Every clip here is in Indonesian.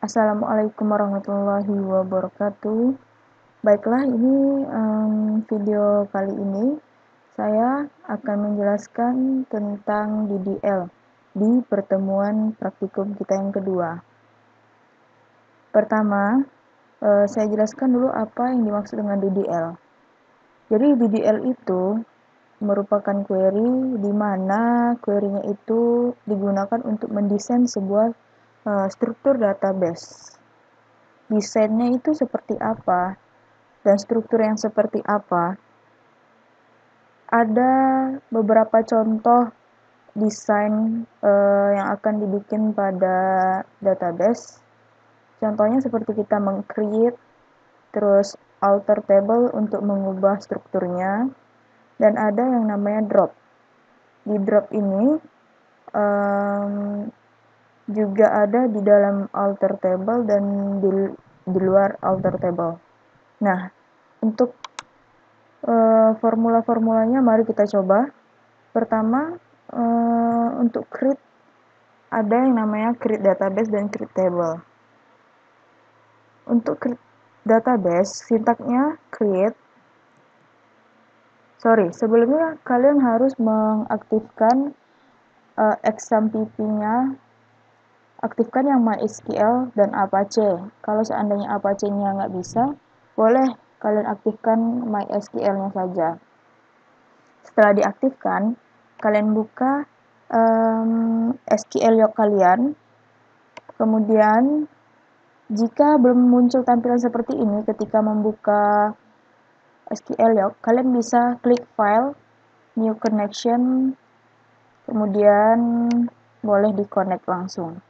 Assalamualaikum warahmatullahi wabarakatuh. Baiklah, ini video kali ini saya akan menjelaskan tentang DDL di pertemuan praktikum kita yang kedua. Pertama, saya jelaskan dulu apa yang dimaksud dengan DDL. Jadi DDL itu merupakan query di mana query-nya itu digunakan untuk mendesain sebuah struktur database. Desainnya itu seperti apa dan struktur yang seperti apa. Ada beberapa contoh desain yang akan dibikin pada database. Contohnya seperti kita meng-create, terus alter table untuk mengubah strukturnya, dan ada yang namanya drop. Di drop ini juga ada di dalam alter table dan di luar alter table. Nah, untuk formula-formulanya mari kita coba. Pertama, untuk create ada yang namanya create database dan create table. Untuk create database, sintaknya create. Sebelumnya kalian harus mengaktifkan XAMPP-nya, aktifkan yang MySQL dan Apache. Kalau seandainya Apache-nya nggak bisa, boleh kalian aktifkan MySQL-nya saja. Setelah diaktifkan, kalian buka SQL Log kalian. Kemudian, jika belum muncul tampilan seperti ini ketika membuka SQL Log, kalian bisa klik File, New Connection, kemudian boleh di-connect langsung.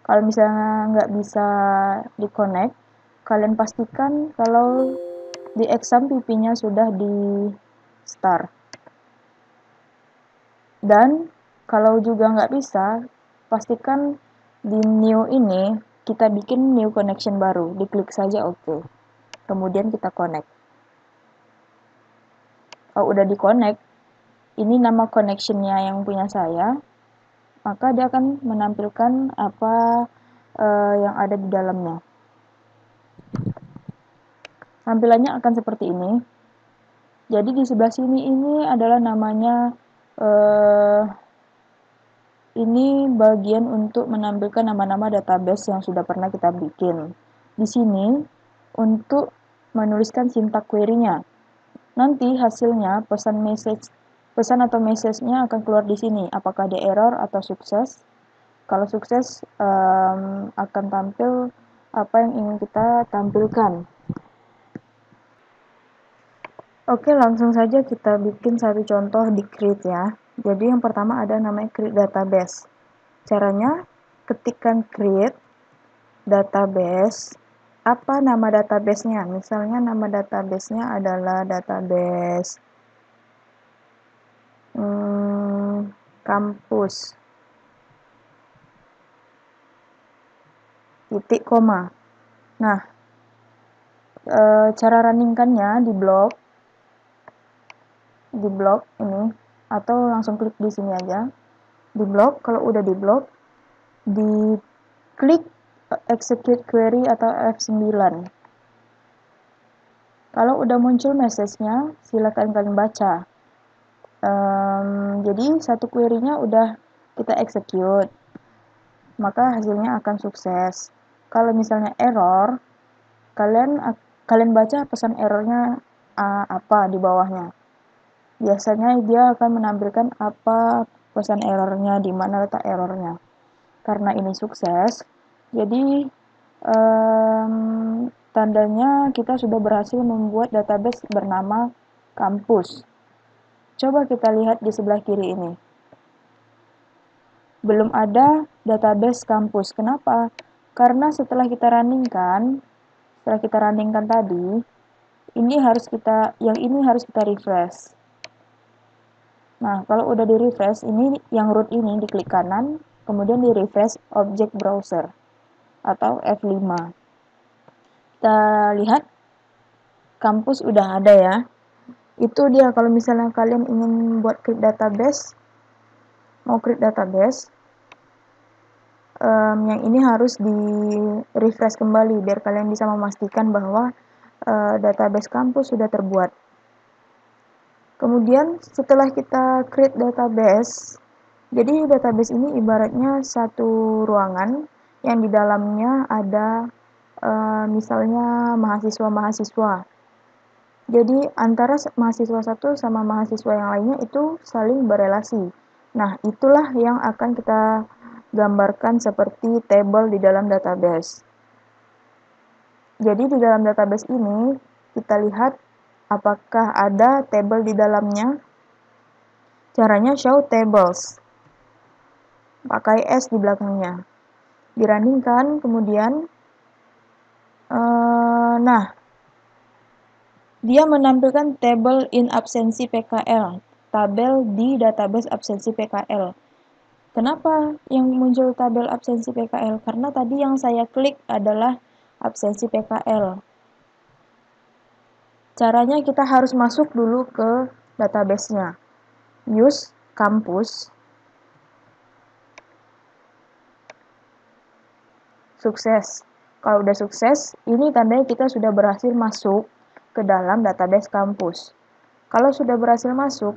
Kalau misalnya nggak bisa di-connect, kalian pastikan kalau di XAMPP-nya sudah di start. Dan kalau juga nggak bisa, pastikan di new ini kita bikin new connection baru. Diklik saja OK. Kemudian kita connect. Kalau udah di connect, ini nama connection-nya yang punya saya, maka dia akan menampilkan apa yang ada di dalamnya. Tampilannya akan seperti ini. Jadi di sebelah sini ini adalah namanya ini bagian untuk menampilkan nama-nama database yang sudah pernah kita bikin. Di sini untuk menuliskan sintak query-nya. Nanti hasilnya pesan atau message-nya akan keluar di sini. Apakah dia error atau sukses? Kalau sukses akan tampil apa yang ingin kita tampilkan. Oke, langsung saja kita bikin satu contoh di create ya. Jadi yang pertama ada namanya create database. Caranya, ketikkan create database. Apa nama database-nya? Misalnya nama database-nya adalah database kampus. Titik koma. Nah, cara runningkannya di blog ini, atau langsung klik di sini aja. Di blog, kalau udah di blog, di klik execute query atau F9. Kalau udah muncul message-nya, silakan kalian baca. Jadi satu query-nya udah kita execute, maka hasilnya akan sukses. Kalau misalnya error, kalian baca pesan errornya apa di bawahnya. Biasanya dia akan menampilkan apa pesan errornya, di mana letak errornya. Karena ini sukses, jadi tandanya kita sudah berhasil membuat database bernama kampus. Coba kita lihat di sebelah kiri ini. Belum ada database kampus. Kenapa? Karena setelah kita runningkan tadi, yang ini harus kita refresh. Nah, kalau udah di refresh, ini yang root ini diklik kanan, kemudian di refresh object browser atau F5. Kita lihat kampus udah ada ya. Itu dia kalau misalnya kalian ingin buat create database, yang ini harus di refresh kembali biar kalian bisa memastikan bahwa database kampus sudah terbuat. Kemudian setelah kita create database, jadi database ini ibaratnya satu ruangan yang di dalamnya ada misalnya mahasiswa-mahasiswa. Jadi antara mahasiswa satu sama mahasiswa yang lainnya itu saling berelasi. Nah, itulah yang akan kita gambarkan seperti table di dalam database. Jadi di dalam database ini kita lihat apakah ada table di dalamnya. Caranya show tables. Pakai S di belakangnya. Diruningkan kemudian nah, dia menampilkan table in absensi PKL, tabel di database absensi PKL. Kenapa yang muncul tabel absensi PKL? Karena tadi yang saya klik adalah absensi PKL. Caranya kita harus masuk dulu ke database-nya. Use kampus. Sukses. Kalau udah sukses, ini tandanya kita sudah berhasil masuk ke dalam database kampus. Kalau sudah berhasil masuk,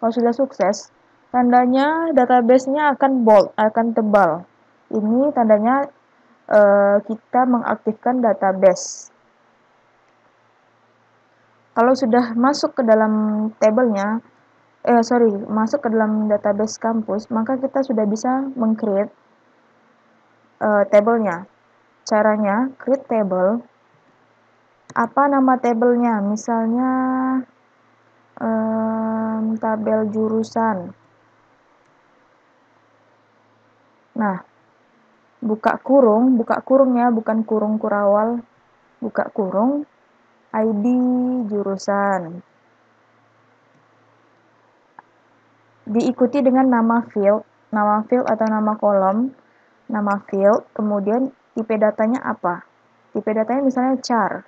kalau sudah sukses, tandanya database-nya akan bold, akan tebal. Ini tandanya kita mengaktifkan database. Kalau sudah masuk ke dalam tabelnya, masuk ke dalam database kampus, maka kita sudah bisa meng-create tabelnya. Caranya, create table. Apa nama tabelnya? Misalnya tabel jurusan. Nah, buka kurung ya, bukan kurung kurawal. Buka kurung, ID jurusan. Diikuti dengan nama field atau nama kolom, nama field, kemudian tipe datanya apa? Tipe datanya misalnya char.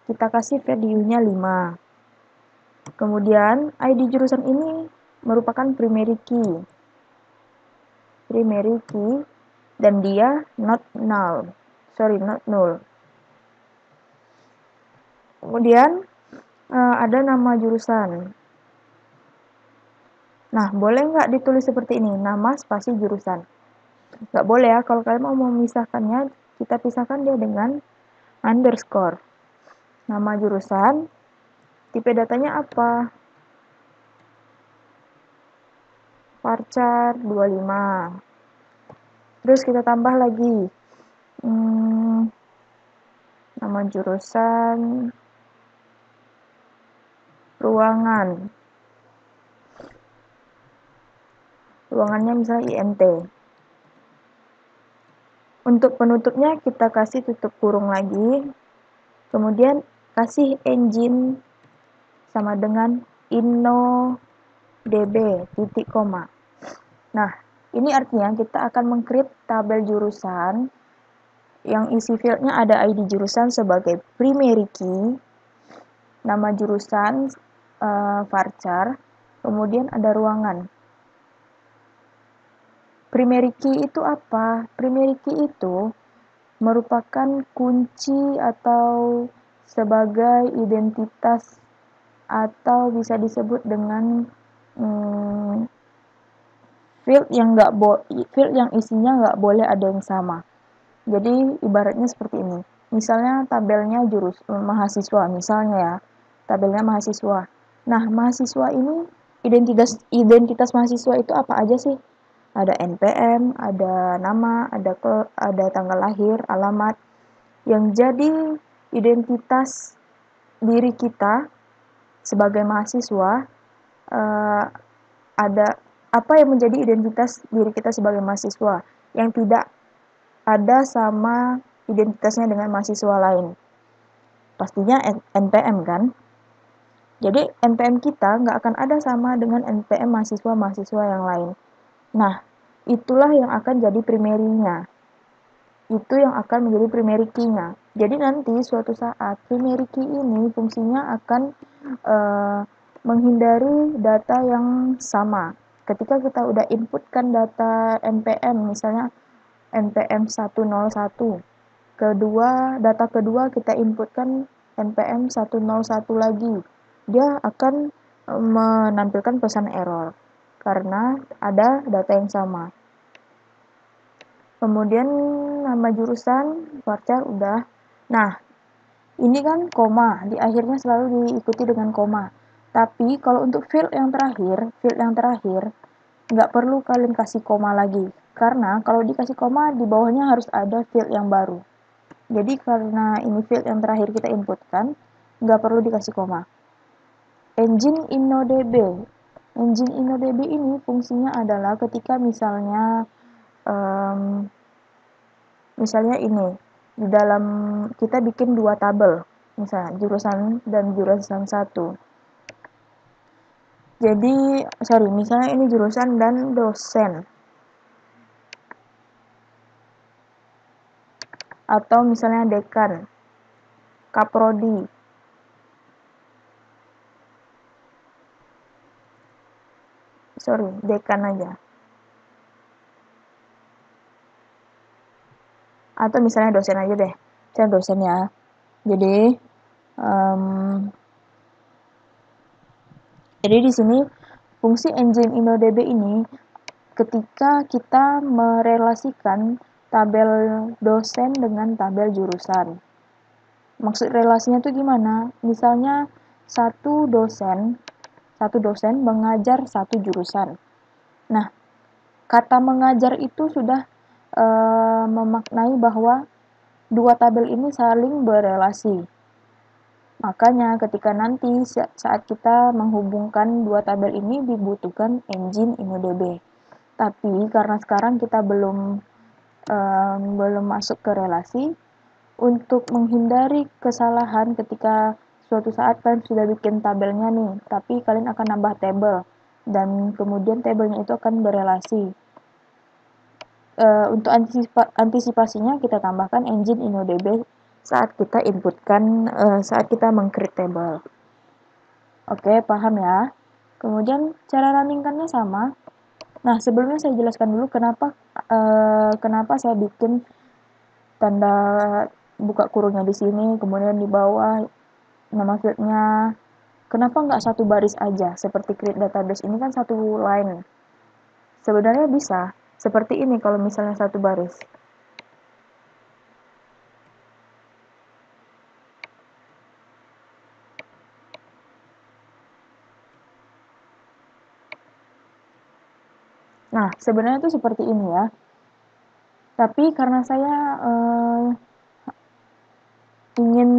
Kita kasih value-nya 5. Kemudian ID jurusan ini merupakan primary key. Dan dia not null. Kemudian ada nama jurusan. Nah, boleh nggak ditulis seperti ini? Nama spasi jurusan. Nggak boleh ya, kalau kalian mau memisahkannya, kita pisahkan dia dengan underscore. Nama jurusan, tipe datanya apa? Varchar 25. Terus kita tambah lagi. Nama jurusan, ruangan. Ruangannya misalnya INT. Untuk penutupnya kita kasih tutup kurung lagi. Kemudian kasih engine sama dengan innodb titik koma. Nah, ini artinya kita akan meng-create tabel jurusan yang isi fieldnya ada ID jurusan sebagai primary key, nama jurusan varchar, kemudian ada ruangan. Primary key itu apa? Primary key itu merupakan kunci atau sebagai identitas atau bisa disebut dengan field yang isinya nggak boleh ada yang sama. Jadi ibaratnya seperti ini. Misalnya tabelnya mahasiswa, misalnya ya, tabelnya mahasiswa. Nah, mahasiswa ini identitas mahasiswa itu apa aja sih? Ada NPM, ada nama, ada tanggal lahir, alamat. Yang jadi identitas diri kita sebagai mahasiswa, ada apa yang menjadi identitas diri kita sebagai mahasiswa yang tidak ada sama identitasnya dengan mahasiswa lain. Pastinya NPM kan? Jadi NPM kita nggak akan ada sama dengan NPM mahasiswa-mahasiswa yang lain. Nah, itulah yang akan jadi primary-nya. Itu yang akan menjadi primary key-nya. Jadi nanti suatu saat primary key ini fungsinya akan menghindari data yang sama. Ketika kita udah inputkan data NPM, misalnya npm 101. Data kedua kita inputkan npm 101 lagi. Dia akan menampilkan pesan error karena ada data yang sama. Kemudian nama jurusan, varchar udah. Nah, ini kan koma, di akhirnya selalu diikuti dengan koma. Tapi kalau untuk field yang terakhir, nggak perlu kalian kasih koma lagi. Karena kalau dikasih koma, di bawahnya harus ada field yang baru. Jadi karena ini field yang terakhir kita inputkan, nggak perlu dikasih koma. Engine InnoDB. Engine InnoDB ini fungsinya adalah ketika misalnya ini, di dalam kita bikin dua tabel, misalnya jurusan dan jurusan 1. Jadi, misalnya ini jurusan dan dosen. Atau misalnya dekan, kaprodi. Dekan aja. Atau misalnya dosen aja deh. Saya dosen ya. Jadi, di sini fungsi engine InnoDB ini ketika kita merelasikan tabel dosen dengan tabel jurusan. Maksud relasinya itu gimana? Misalnya satu dosen mengajar satu jurusan. Nah, kata mengajar itu sudah memaknai bahwa dua tabel ini saling berelasi. Makanya ketika nanti saat kita menghubungkan dua tabel ini dibutuhkan engine InnoDB. Tapi karena sekarang kita belum masuk ke relasi, untuk menghindari kesalahan ketika suatu saat kalian sudah bikin tabelnya nih, tapi kalian akan nambah tabel dan kemudian tabelnya itu akan berelasi. Untuk antisipasinya kita tambahkan engine InnoDB saat kita inputkan, saat kita meng-create table. Oke, paham ya? Kemudian cara runningkannya sama. Nah, sebelumnya saya jelaskan dulu kenapa saya bikin tanda buka kurungnya di sini, kemudian di bawah nama fieldnya. Kenapa nggak satu baris aja? Seperti create database ini kan satu line. Sebenarnya bisa. Seperti ini kalau misalnya satu baris. Nah, sebenarnya itu seperti ini ya. Tapi karena saya ingin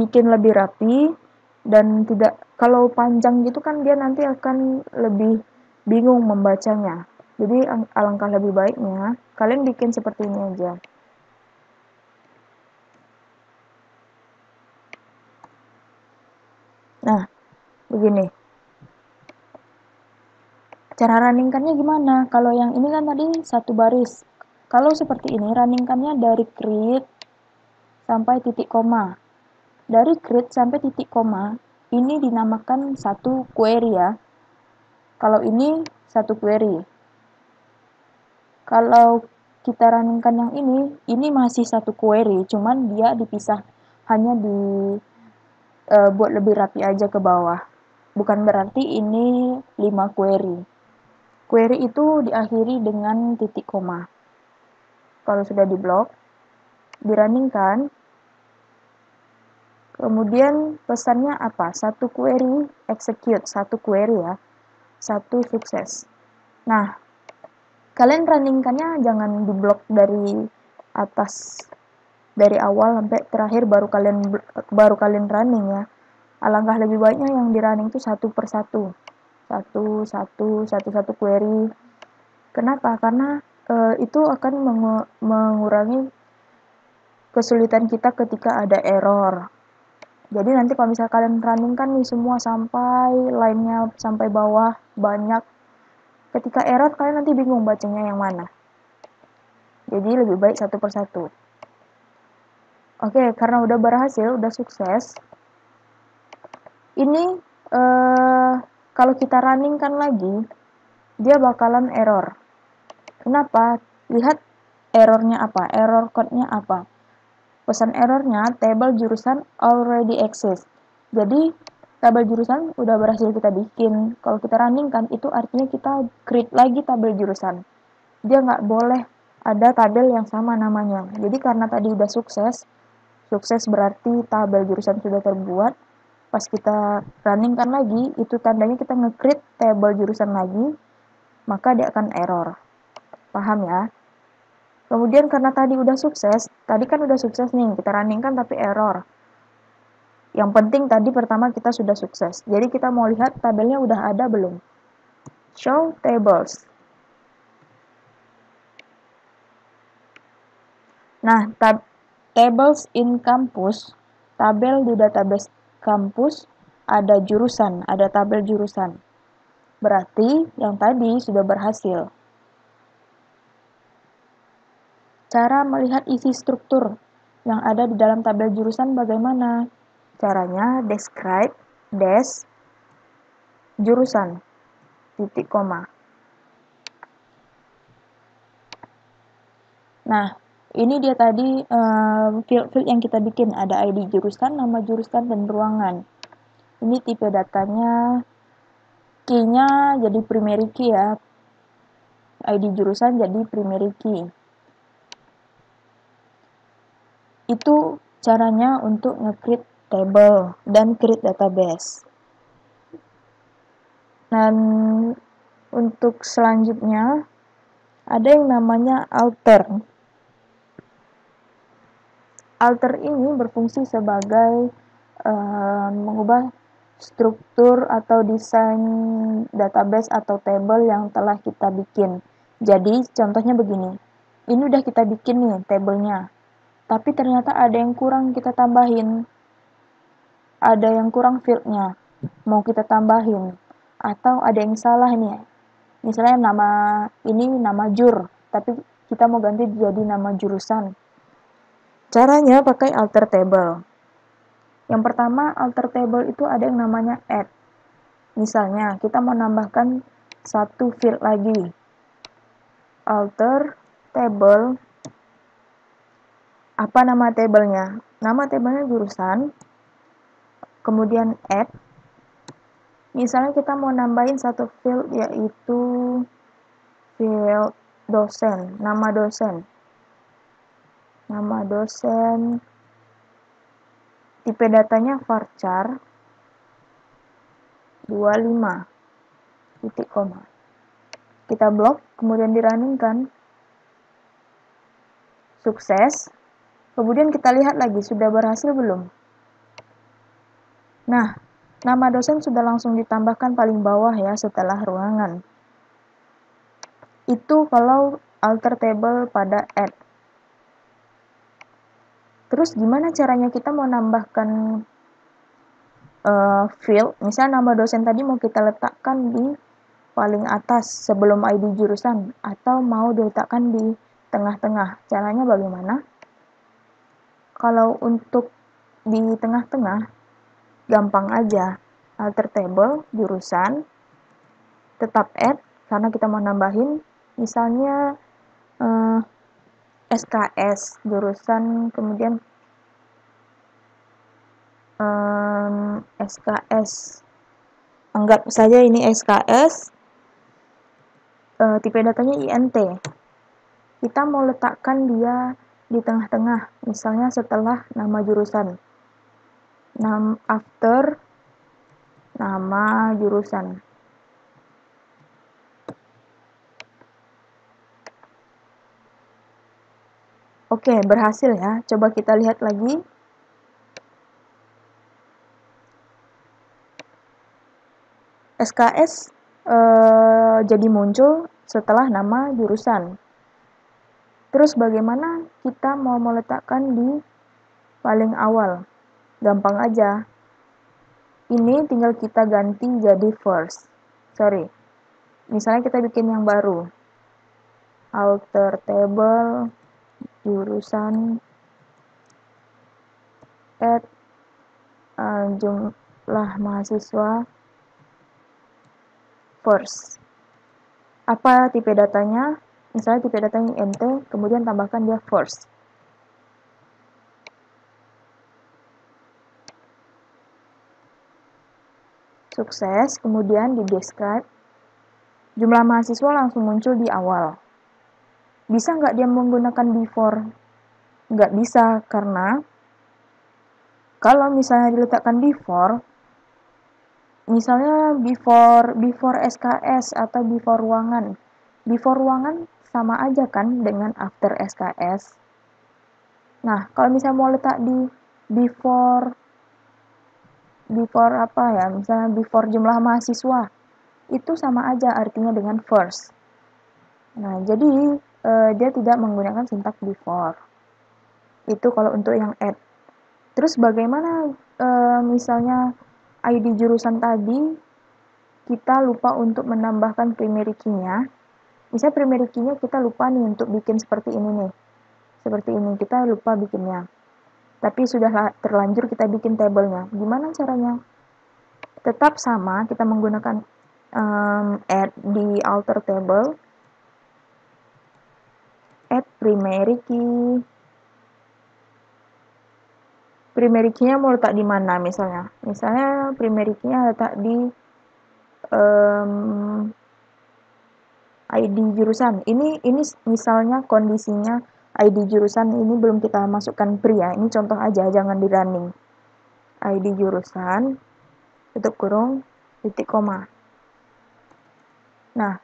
bikin lebih rapi dan tidak, kalau panjang gitu kan dia nanti akan lebih bingung membacanya. Jadi alangkah lebih baiknya kalian bikin seperti ini aja. Nah, begini. Cara runningkannya gimana? Kalau yang ini kan tadi satu baris. Kalau seperti ini runningkannya dari create sampai titik koma. Dari create sampai titik koma, ini dinamakan satu query ya. Kalau ini satu query. Kalau kita runningkan yang ini masih satu query, cuman dia dipisah, hanya buat lebih rapi aja ke bawah. Bukan berarti ini 5 query. Query itu diakhiri dengan titik koma. Kalau sudah diblok, dirunningkan, kemudian pesannya apa? Satu query execute, satu query ya, satu sukses. Nah, kalian runningkannya jangan diblok dari atas, dari awal sampai terakhir baru kalian running ya. Alangkah lebih baiknya yang di running itu satu per satu. Satu query. Kenapa? Karena itu akan mengurangi kesulitan kita ketika ada error. Jadi nanti kalau misalnya kalian running kan nih semua sampai line-nya sampai bawah banyak, ketika error kalian nanti bingung bacanya yang mana. Jadi lebih baik satu per satu. Oke, karena udah berhasil, udah sukses. Ini kalau kita runningkan lagi, dia bakalan error. Kenapa? Lihat errornya apa? Error code-nya apa? Pesan errornya, tabel jurusan already exist. Jadi, tabel jurusan udah berhasil kita bikin. Kalau kita running kan, itu artinya kita create lagi tabel jurusan. Dia nggak boleh ada tabel yang sama namanya. Jadi, karena tadi udah sukses berarti tabel jurusan sudah terbuat. Pas kita running kan lagi, itu tandanya kita nge-create tabel jurusan lagi, maka dia akan error. Paham ya? Kemudian karena tadi kan udah sukses nih, kita running kan tapi error. Yang penting tadi pertama kita sudah sukses. Jadi kita mau lihat tabelnya udah ada belum. Show tables. Nah, tables in campus, tabel di database kampus ada jurusan, ada tabel jurusan. Berarti yang tadi sudah berhasil. Cara melihat isi struktur yang ada di dalam tabel jurusan bagaimana? Caranya describe, jurusan, titik koma. Nah, ini dia tadi field-field yang kita bikin. Ada ID jurusan, nama jurusan, dan ruangan. Ini tipe datanya, key-nya jadi primary key ya. ID jurusan jadi primary key. Itu caranya untuk nge-create table dan create database. Dan untuk selanjutnya ada yang namanya alter. Alter ini berfungsi sebagai mengubah struktur atau desain database atau table yang telah kita bikin. Jadi contohnya begini, ini udah kita bikin nih tabelnya, tapi ternyata ada yang kurang kita tambahin, ada yang kurang fieldnya, mau kita tambahin, atau ada yang salah nih, misalnya nama jur, tapi kita mau ganti jadi nama jurusan. Caranya pakai alter table. Yang pertama, alter table itu ada yang namanya add. Misalnya, kita mau nambahkan satu field lagi. Alter table. Apa nama tabelnya? Nama tabelnya jurusan. Kemudian add. Misalnya kita mau nambahin satu field yaitu field dosen, nama dosen. Nama dosen. Tipe datanya varchar 25. Titik koma. Kita blok, kemudian dirunningkan. Sukses. Kemudian kita lihat lagi, sudah berhasil belum? Nah, nama dosen sudah langsung ditambahkan paling bawah ya setelah ruangan. Itu kalau alter table pada add. Terus gimana caranya kita mau nambahkan field, misalnya nama dosen tadi mau kita letakkan di paling atas sebelum ID jurusan atau mau diletakkan di tengah-tengah. Caranya bagaimana? Kalau untuk di tengah-tengah, gampang aja. Alter table, jurusan, tetap add, karena kita mau nambahin, misalnya SKS, jurusan, kemudian SKS. Anggap saja ini SKS, tipe datanya INT. Kita mau letakkan dia di tengah-tengah, misalnya setelah nama jurusan. After nama jurusan. Oke, berhasil ya. Coba kita lihat lagi. SKS jadi muncul setelah nama jurusan. Terus bagaimana kita mau meletakkan di paling awal? Gampang aja. Ini tinggal kita ganti jadi first. Misalnya kita bikin yang baru. Alter table, jurusan, add, jumlah mahasiswa, first. Apa tipe datanya? Misalnya tipe datanya int, kemudian tambahkan dia first. Sukses, kemudian di describe, jumlah mahasiswa langsung muncul di awal. Bisa nggak dia menggunakan before? Nggak bisa, karena kalau misalnya diletakkan before, misalnya before SKS atau before ruangan. Before ruangan sama aja kan dengan after SKS. Nah, kalau misalnya mau letak di before apa ya, misalnya before jumlah mahasiswa, itu sama aja artinya dengan first. Nah, jadi dia tidak menggunakan sintak before. Itu kalau untuk yang add. Terus bagaimana misalnya ID jurusan tadi kita lupa untuk menambahkan primary key-nya. Misalnya primary key-nya kita lupa nih untuk bikin seperti ini nih. Seperti ini, kita lupa bikinnya. Tapi sudah terlanjur kita bikin tabelnya. Gimana caranya? Tetap sama, kita menggunakan add di alter table, add primary key. Primary key-nya mau letak di mana misalnya? Misalnya primary key-nya letak di ID jurusan. Ini misalnya kondisinya ID jurusan ini belum kita masukkan pria. Ini contoh aja, jangan di running. ID jurusan, tutup kurung, titik koma. Nah,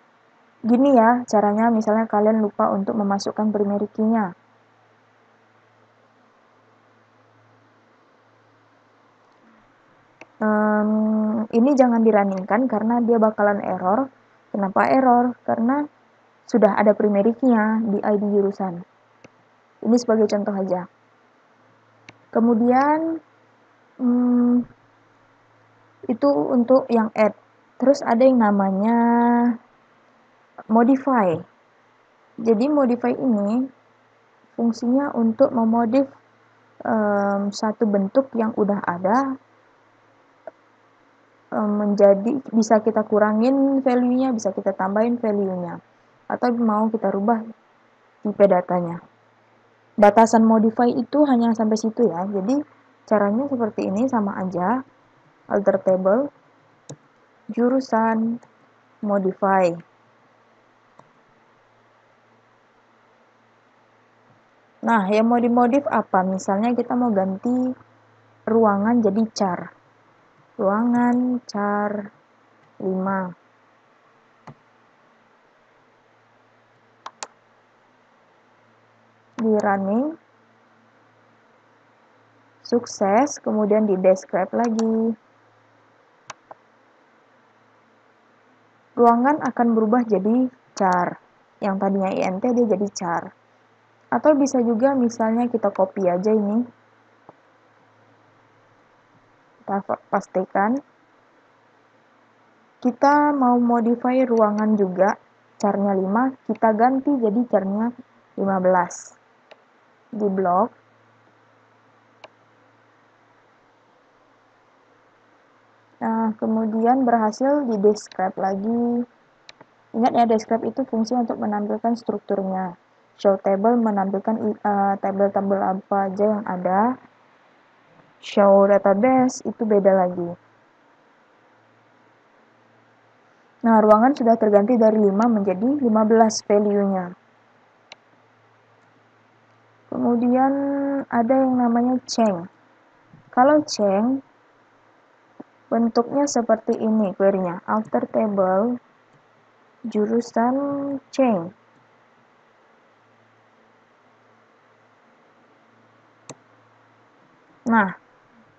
gini ya caranya misalnya kalian lupa untuk memasukkan primary key-nya. Ini jangan dirunningkan karena dia bakalan error. Kenapa error? Karena sudah ada primary key-nya di ID jurusan. Ini sebagai contoh aja. Kemudian itu untuk yang add. Terus ada yang namanya modify. Jadi modify ini fungsinya untuk memodif satu bentuk yang udah ada menjadi bisa kita kurangin value-nya, bisa kita tambahin value-nya, atau mau kita rubah tipe datanya. Batasan modify itu hanya sampai situ ya. Jadi caranya seperti ini sama aja. Alter table, jurusan, modify. Nah, yang mau dimodif apa? Misalnya kita mau ganti ruangan jadi char. Ruangan char 5. Di running. Sukses, kemudian di describe lagi. Ruangan akan berubah jadi char. Yang tadinya int dia jadi char. Atau bisa juga misalnya kita copy aja ini. Kita pastikan. Kita mau modify ruangan juga. Charnya 5, kita ganti jadi charnya 15. Di blok. Nah, kemudian berhasil di describe lagi. Ingat ya, describe itu fungsi untuk menampilkan strukturnya. Show table menampilkan tabel-tabel apa aja yang ada. Show database itu beda lagi. Nah, ruangan sudah terganti dari 5 menjadi 15 value-nya. Kemudian ada yang namanya change. Kalau change, bentuknya seperti ini query-nya. Alter table, jurusan change. Nah,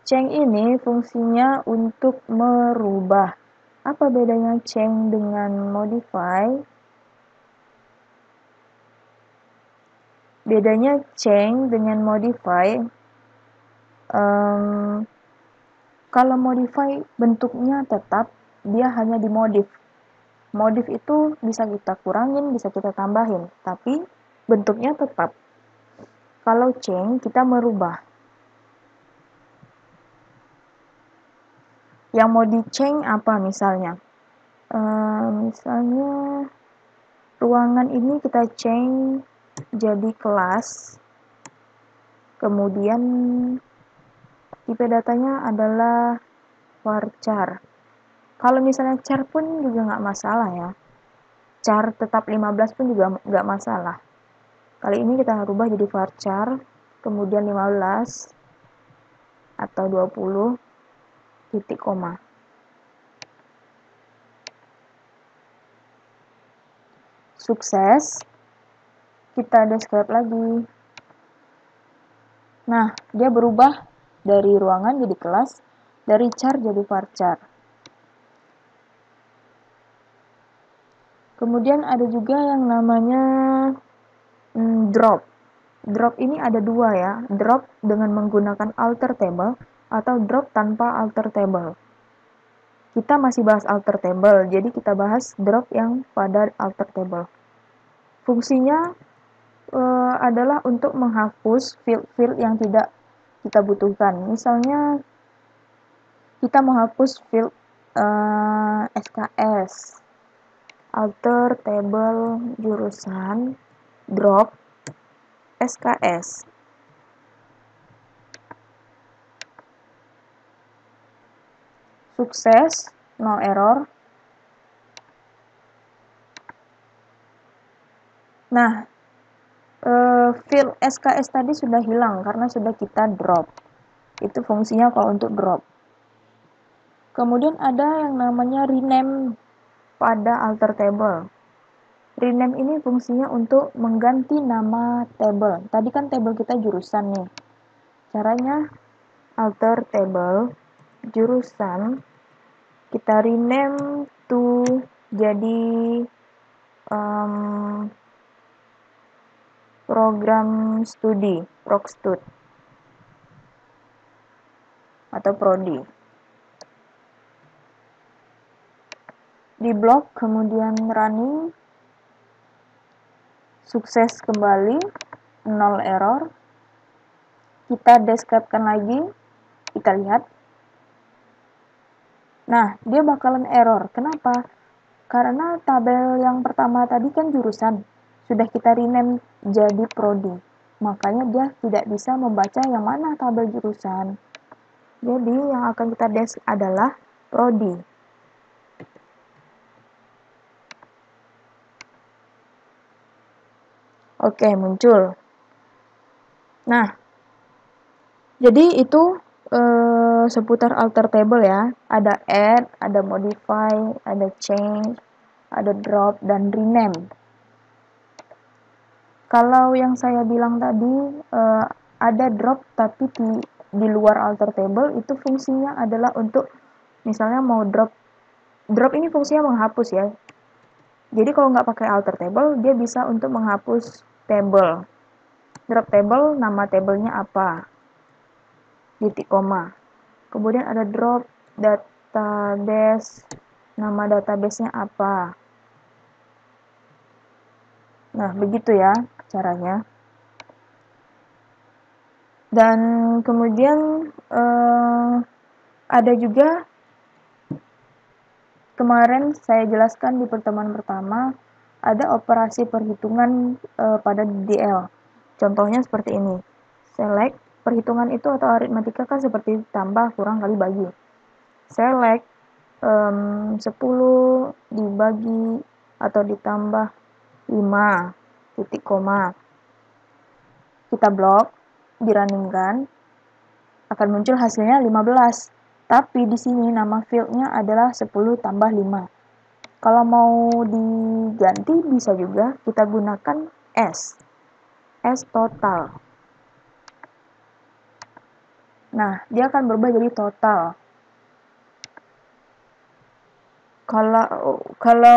change ini fungsinya untuk merubah. Apa bedanya change dengan modify? Bedanya change dengan modify, kalau modify bentuknya tetap, dia hanya dimodif. Modif itu bisa kita kurangin, bisa kita tambahin, tapi bentuknya tetap. Kalau change, kita merubah. Yang mau di change apa misalnya? Misalnya ruangan ini kita change jadi kelas, kemudian IP datanya adalah varchar. Kalau misalnya char pun juga nggak masalah ya, char tetap 15 pun juga nggak masalah. Kali ini kita rubah jadi varchar, kemudian 15 atau 20 titik koma. Sukses, kita describe lagi. Nah, dia berubah dari ruangan jadi kelas, dari char jadi varchar. Kemudian ada juga yang namanya drop. Drop ini ada dua ya, drop dengan menggunakan alter table atau drop tanpa alter table. Kita masih bahas alter table, jadi kita bahas drop yang pada alter table. Fungsinya adalah untuk menghapus field-field yang tidak kita butuhkan. Misalnya kita menghapus field SKS, alter table jurusan, drop SKS. Sukses, no error. Nah, field SKS tadi sudah hilang karena sudah kita drop. Itu fungsinya kalau untuk drop. Kemudian ada yang namanya rename pada alter table. Rename ini fungsinya untuk mengganti nama table. Tadi kan table kita jurusan nih. Caranya alter table jurusan, kita rename to jadi program studi, progstud atau prodi. Di blok kemudian running, sukses kembali, 0 error. Kita describe-kan lagi, kita lihat. Nah, dia bakalan error. Kenapa? Karena tabel yang pertama tadi kan jurusan, sudah kita rename jadi prodi. Makanya dia tidak bisa membaca yang mana tabel jurusan. Jadi yang akan kita desk adalah prodi. Oke, muncul. Nah, jadi itu seputar alter table ya. Ada add, ada modify, ada change, ada drop, dan rename. Kalau yang saya bilang tadi ada drop tapi di luar alter table, itu fungsinya adalah untuk misalnya mau drop ini fungsinya menghapus ya. Jadi kalau nggak pakai alter table, dia bisa untuk menghapus table. Drop table, nama tabelnya apa? Titik koma. Kemudian ada drop database, nama databasenya apa? Nah, begitu ya caranya. Dan kemudian ada juga kemarin saya jelaskan di pertemuan pertama, ada operasi perhitungan pada DL. Contohnya seperti ini. Select, perhitungan itu atau aritmatika kan seperti tambah, kurang, kali, bagi. Select 10 dibagi atau ditambah 5, titik koma. Kita blok, dirunningkan, akan muncul hasilnya 15. Tapi di sini nama fieldnya adalah 10 tambah 5. Kalau mau diganti bisa juga kita gunakan S total. Nah, dia akan berubah jadi total. Kalau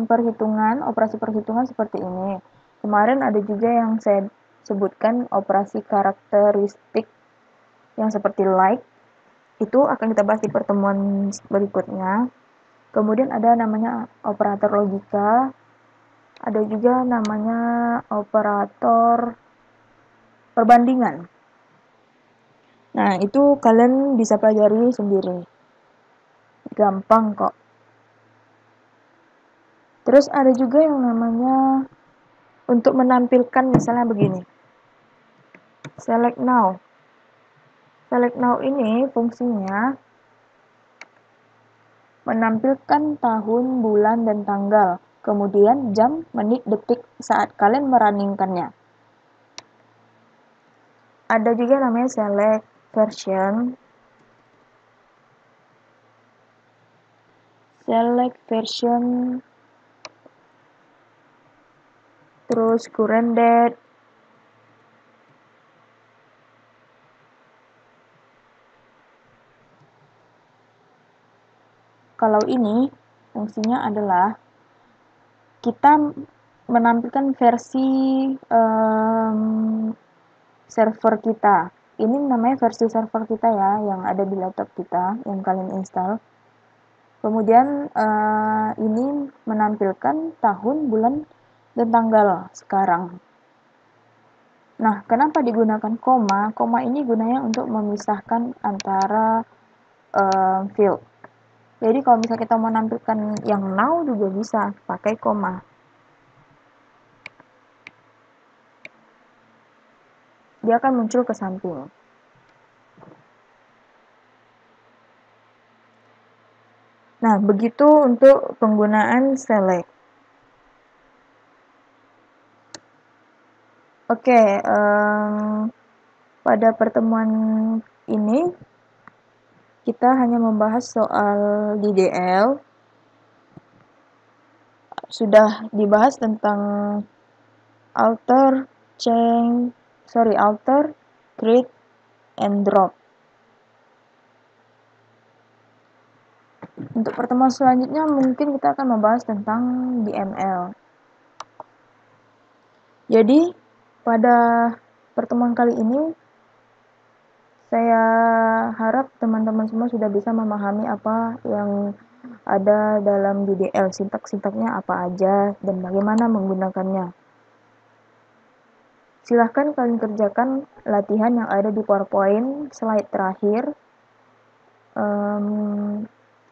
perhitungan, operasi perhitungan seperti ini. Kemarin ada juga yang saya sebutkan operasi karakteristik yang seperti like. Itu akan kita bahas di pertemuan berikutnya. Kemudian ada namanya operator logika. Ada juga namanya operator perbandingan. Nah, itu kalian bisa pelajari sendiri. Gampang kok. Terus ada juga yang namanya untuk menampilkan, misalnya begini. Select now. Select now ini fungsinya menampilkan tahun, bulan, dan tanggal. Kemudian jam, menit, detik saat kalian merunningkannya. Ada juga namanya select version. Select version, terus current date. Kalau ini fungsinya adalah kita menampilkan versi server kita. Ini namanya versi server kita ya, yang ada di laptop kita, yang kalian install. Kemudian ini menampilkan tahun, bulan, dan tanggal sekarang. Nah, kenapa digunakan koma? Koma ini gunanya untuk memisahkan antara field. Jadi kalau misalnya kita menampilkan yang now juga bisa pakai koma. Dia akan muncul ke samping. Nah, begitu untuk penggunaan select. Oke, pada pertemuan ini kita hanya membahas soal DDL. Sudah dibahas tentang alter, create, and drop. Untuk pertemuan selanjutnya mungkin kita akan membahas tentang DML. Jadi pada pertemuan kali ini saya harap teman-teman semua sudah bisa memahami apa yang ada dalam DDL, sintak-sintaknya apa aja dan bagaimana menggunakannya. Silahkan kalian kerjakan latihan yang ada di PowerPoint slide terakhir.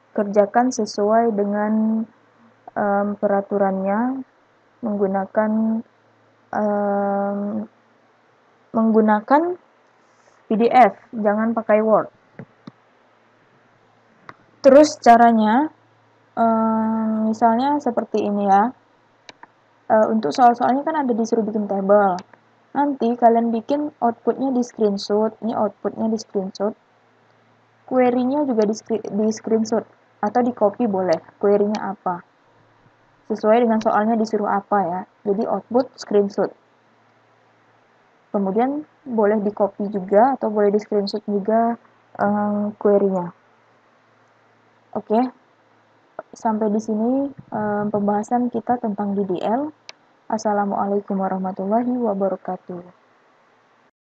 Kerjakan sesuai dengan peraturannya menggunakan PDF, jangan pakai Word. Terus caranya misalnya seperti ini ya. Untuk soal-soalnya kan ada disuruh bikin table. Nanti kalian bikin outputnya di screenshot. Ini outputnya di screenshot. Query-nya juga di screenshot atau di copy boleh. Query-nya apa? Sesuai dengan soalnya disuruh apa ya. Jadi output screenshot. Kemudian boleh di copy juga atau boleh di screenshot juga query-nya. Oke. Sampai di sini pembahasan kita tentang DDL. Assalamualaikum warahmatullahi wabarakatuh.